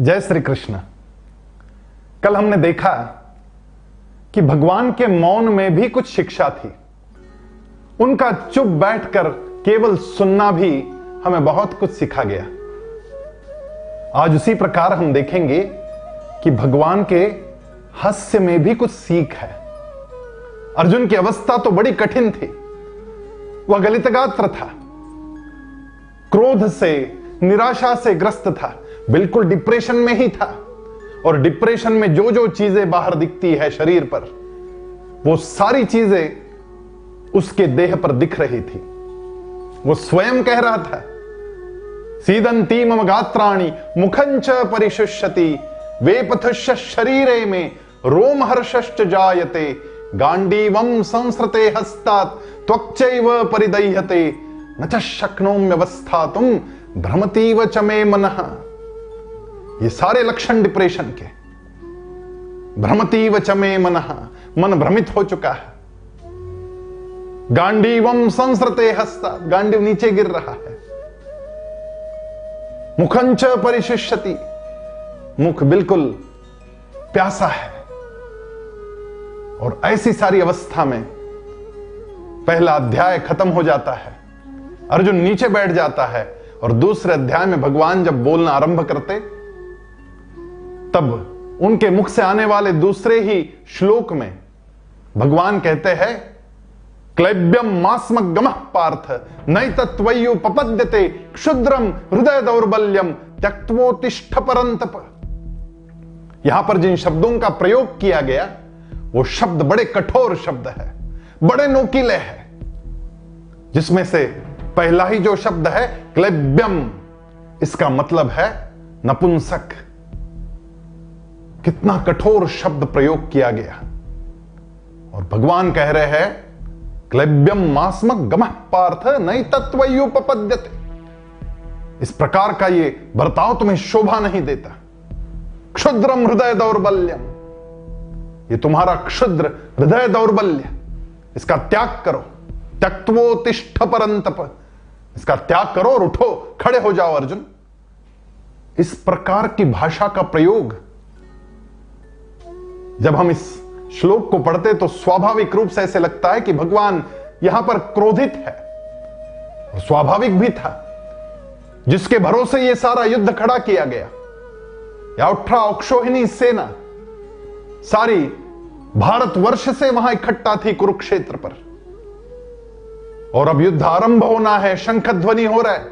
जय श्री कृष्ण। कल हमने देखा कि भगवान के मौन में भी कुछ शिक्षा थी। उनका चुप बैठकर केवल सुनना भी हमें बहुत कुछ सिखा गया। आज उसी प्रकार हम देखेंगे कि भगवान के हास्य में भी कुछ सीख है। अर्जुन की अवस्था तो बड़ी कठिन थी। वह गलितगात्र था, क्रोध से, निराशा से ग्रस्त था, बिल्कुल डिप्रेशन में ही था। और डिप्रेशन में जो जो चीजें बाहर दिखती है शरीर पर, वो सारी चीजें उसके देह पर दिख रही थी। वो स्वयं कह रहा था, सीदंती मम गात्राणि मुखंच परिशुष्यति वेपथुश्च शरीरे में रोमहर्षश्च जायते गांडीवम संस्रते हस्तात् त्वक्चैव परिदह्यते न च शक्नोम्यवस्थातुं भ्रमतीव च मे मनः। ये सारे लक्षण डिप्रेशन के। भ्रमतीव च मे मनः, मन भ्रमित हो चुका है। गांडीवम संस्रते हस्तात्, गांडीव नीचे गिर रहा है। मुखंच परिशिष्यति, मुख बिल्कुल प्यासा है। और ऐसी सारी अवस्था में पहला अध्याय खत्म हो जाता है। अर्जुन नीचे बैठ जाता है और दूसरे अध्याय में भगवान जब बोलना आरंभ करते, तब उनके मुख से आने वाले दूसरे ही श्लोक में भगवान कहते हैं, क्लैब्यम मास्मगमः पार्थ नैतत्त्वय्युपपद्यते क्षुद्रम हृदय दौर्बल्यम त्यक्त्वोत्तिष्ठ परन्तप। यहां पर जिन शब्दों का प्रयोग किया गया वो शब्द बड़े कठोर शब्द है, बड़े नोकीले हैं। जिसमें से पहला ही जो शब्द है क्लैब्यम, इसका मतलब है नपुंसक। कितना कठोर शब्द प्रयोग किया गया। और भगवान कह रहे हैं, क्लैब्यम मास्मक गमः पार्थ नैतत्त्वय्युपपद्यते। इस प्रकार का ये बर्ताव तुम्हें शोभा नहीं देता। क्षुद्रम हृदय दौर्बल्यम, ये तुम्हारा क्षुद्र हृदय दौर्बल्य, इसका त्याग करो। त्यक्त्वोत्तिष्ठ परन्तप, इसका त्याग करो और उठो, खड़े हो जाओ अर्जुन। इस प्रकार की भाषा का प्रयोग जब हम इस श्लोक को पढ़ते तो स्वाभाविक रूप से ऐसे लगता है कि भगवान यहां पर क्रोधित है। और स्वाभाविक भी था, जिसके भरोसे यह सारा युद्ध खड़ा किया गया। या 18 अक्षौहिणी सेना सारी भारतवर्ष से वहां इकट्ठा थी कुरुक्षेत्र पर। और अब युद्ध आरंभ होना है, शंख ध्वनि हो रहा है,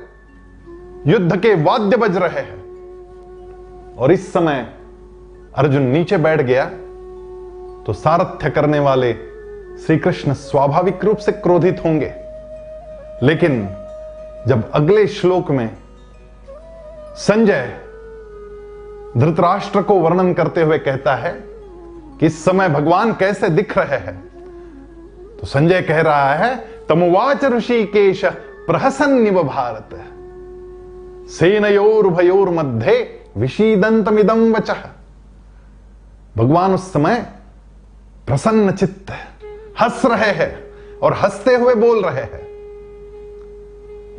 युद्ध के वाद्य बज रहे हैं। और इस समय अर्जुन नीचे बैठ गया तो सारथ्य करने वाले श्री कृष्ण स्वाभाविक रूप से क्रोधित होंगे। लेकिन जब अगले श्लोक में संजय धृतराष्ट्र को वर्णन करते हुए कहता है कि इस समय भगवान कैसे दिख रहे हैं, तो संजय कह रहा है, तमुवाच ऋषिकेश प्रहसन्निव भारत सेनयोरुभयोर मध्ये विषीदन्तमिदं वचः। भगवान उस समय प्रसन्न चित्त हंस रहे हैं और हंसते हुए बोल रहे हैं।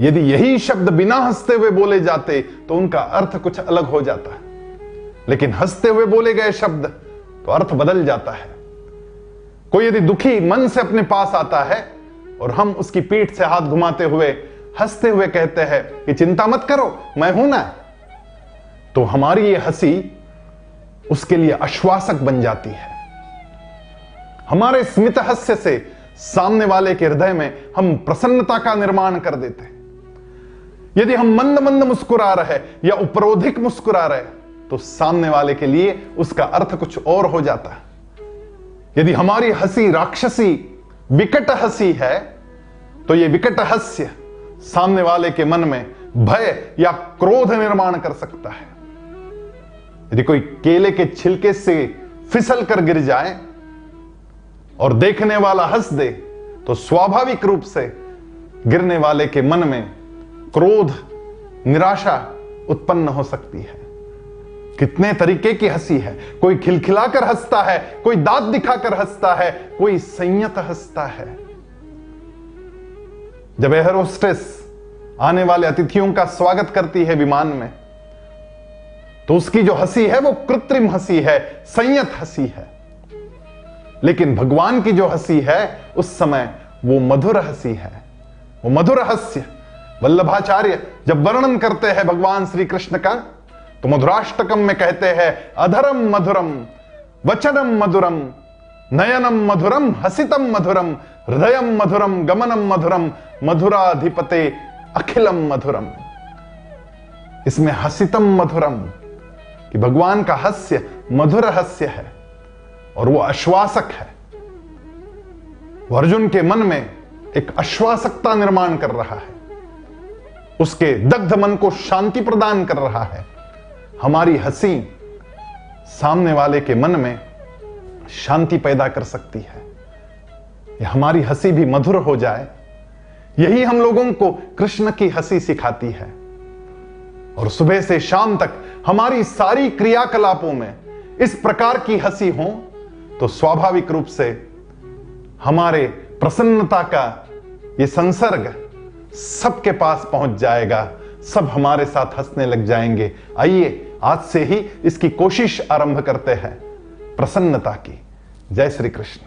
यदि यही शब्द बिना हंसते हुए बोले जाते तो उनका अर्थ कुछ अलग हो जाता है। लेकिन हंसते हुए बोले गए शब्द तो अर्थ बदल जाता है। कोई यदि दुखी मन से अपने पास आता है और हम उसकी पीठ से हाथ घुमाते हुए हंसते हुए कहते हैं कि चिंता मत करो, मैं हूं ना, तो हमारी ये हंसी उसके लिए आश्वासक बन जाती है। हमारे स्मित हास्य से सामने वाले के हृदय में हम प्रसन्नता का निर्माण कर देते हैं। यदि हम मंद मंद मुस्कुरा रहे या उपरोधिक मुस्कुरा रहे तो सामने वाले के लिए उसका अर्थ कुछ और हो जाता है। यदि हमारी हंसी राक्षसी विकट हंसी है तो यह विकट हास्य सामने वाले के मन में भय या क्रोध निर्माण कर सकता है। यदि कोई केले के छिलके से फिसल कर गिर जाए और देखने वाला हंस दे तो स्वाभाविक रूप से गिरने वाले के मन में क्रोध, निराशा उत्पन्न हो सकती है। कितने तरीके की हंसी है। कोई खिलखिलाकर हंसता है, कोई दांत दिखाकर हंसता है, कोई संयत हंसता है। जब एयर होस्टेस आने वाले अतिथियों का स्वागत करती है विमान में, तो उसकी जो हंसी है वो कृत्रिम हंसी है, संयत हंसी है। लेकिन भगवान की जो हंसी है उस समय वो मधुर हंसी है, वो मधुर हास्य। वल्लभाचार्य जब वर्णन करते हैं भगवान श्री कृष्ण का तो मधुराष्टकम में कहते हैं, अधरम मधुरम वचनम मधुरम नयनम मधुरम हसितम मधुरम हृदयम मधुरम गमनम मधुरम मधुराधिपते अखिलम मधुरम। इसमें हसितम मधुरम कि भगवान का हास्य मधुर हास्य है और वो आश्वासक है। वो अर्जुन के मन में एक आश्वासकता निर्माण कर रहा है, उसके दग्ध मन को शांति प्रदान कर रहा है। हमारी हंसी सामने वाले के मन में शांति पैदा कर सकती है, हमारी हंसी भी मधुर हो जाए। यही हम लोगों को कृष्ण की हंसी सिखाती है। और सुबह से शाम तक हमारी सारी क्रियाकलापों में इस प्रकार की हंसी हो तो स्वाभाविक रूप से हमारे प्रसन्नता का ये संसर्ग सबके पास पहुंच जाएगा, सब हमारे साथ हंसने लग जाएंगे। आइए आज से ही इसकी कोशिश आरंभ करते हैं प्रसन्नता की। जय श्री कृष्ण।